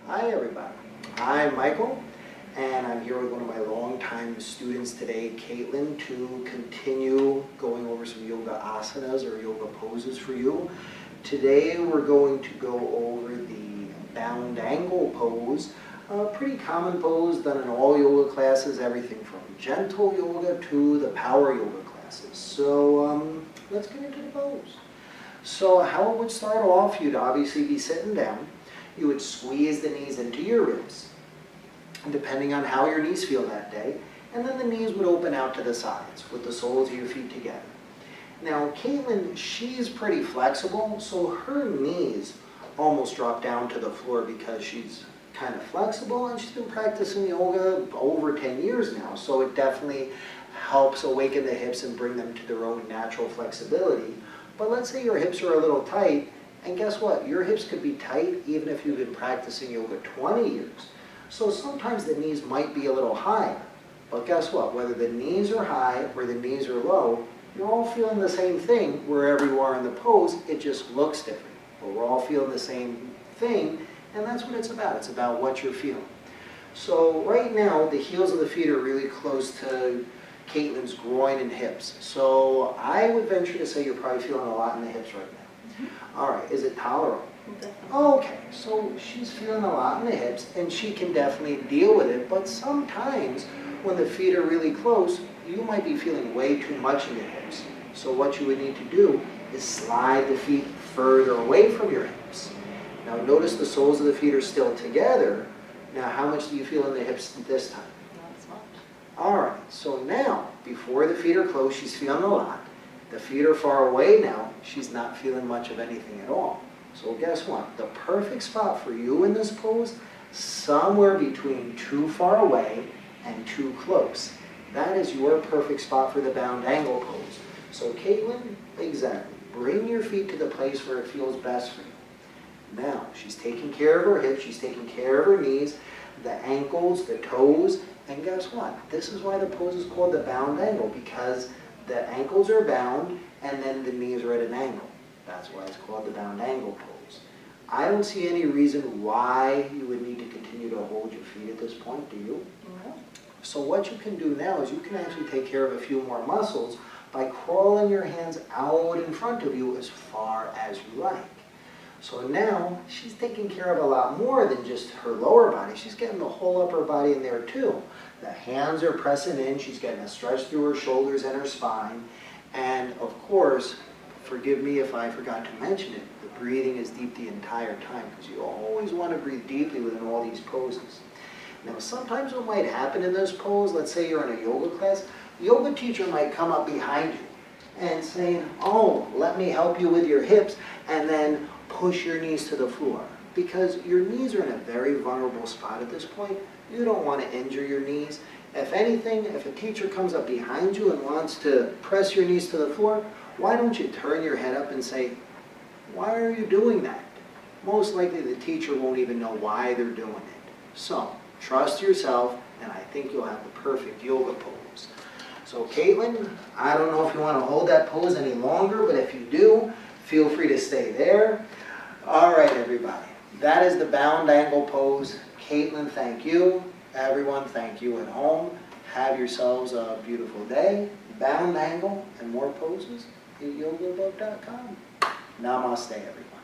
Hi everybody, I'm Michael and I'm here with one of my longtime students today, Caitlin, to continue going over some yoga asanas or yoga poses for you. Today we're going to go over the bound angle pose, a pretty common pose done in all yoga classes, everything from gentle yoga to the power yoga classes. So let's get into the pose. So how it would start off, you'd obviously be sitting down. You would squeeze the knees into your ribs, depending on how your knees feel that day, and then the knees would open out to the sides with the soles of your feet together. Now, Caitlin, she's pretty flexible, so her knees almost drop down to the floor because she's kind of flexible, and she's been practicing yoga over 10 years now, so it definitely helps awaken the hips and bring them to their own natural flexibility. But let's say your hips are a little tight, and guess what? Your hips could be tight even if you've been practicing yoga 20 years. So sometimes the knees might be a little higher. But guess what? Whether the knees are high or the knees are low, you're all feeling the same thing wherever you are in the pose. It just looks different. But we're all feeling the same thing, and that's what it's about. It's about what you're feeling. So right now, the heels of the feet are really close to Caitlin's groin and hips. So I would venture to say you're probably feeling a lot in the hips right now. All right, is it tolerable? Okay, so she's feeling a lot in the hips, and she can definitely deal with it, but sometimes when the feet are really close, you might be feeling way too much in your hips. So what you would need to do is slide the feet further away from your hips. Now notice the soles of the feet are still together. Now how much do you feel in the hips this time? Not as much. All right, so now, before the feet are close, she's feeling a lot. The feet are far away now, she's not feeling much of anything at all. So guess what? The perfect spot for you in this pose, somewhere between too far away and too close. That is your perfect spot for the bound angle pose. So Caitlin, exactly. Bring your feet to the place where it feels best for you. Now, she's taking care of her hips, she's taking care of her knees, the ankles, the toes, and guess what? This is why the pose is called the bound angle, because the ankles are bound and then the knees are at an angle. That's why it's called the bound angle pose. I don't see any reason why you would need to continue to hold your feet at this point, do you? No. So what you can do now is you can actually take care of a few more muscles by crawling your hands out in front of you as far as you like. So now she's taking care of a lot more than just her lower body. She's getting the whole upper body in there too. The hands are pressing in. She's getting a stretch through her shoulders and her spine. And of course, forgive me if I forgot to mention it, the breathing is deep the entire time because you always want to breathe deeply within all these poses. Now sometimes what might happen in this pose, let's say you're in a yoga class, the yoga teacher might come up behind you and say, oh, let me help you with your hips, and then push your knees to the floor. Because your knees are in a very vulnerable spot at this point. You don't want to injure your knees. If anything, if a teacher comes up behind you and wants to press your knees to the floor, why don't you turn your head up and say, why are you doing that? Most likely the teacher won't even know why they're doing it. So, trust yourself, and I think you'll have the perfect yoga pose. So Caitlin, I don't know if you want to hold that pose any longer, but if you do, feel free to stay there. All right, everybody. That is the bound angle pose. Caitlin, thank you. Everyone, thank you at home. Have yourselves a beautiful day. Bound angle and more poses at yogabook.com. Namaste, everyone.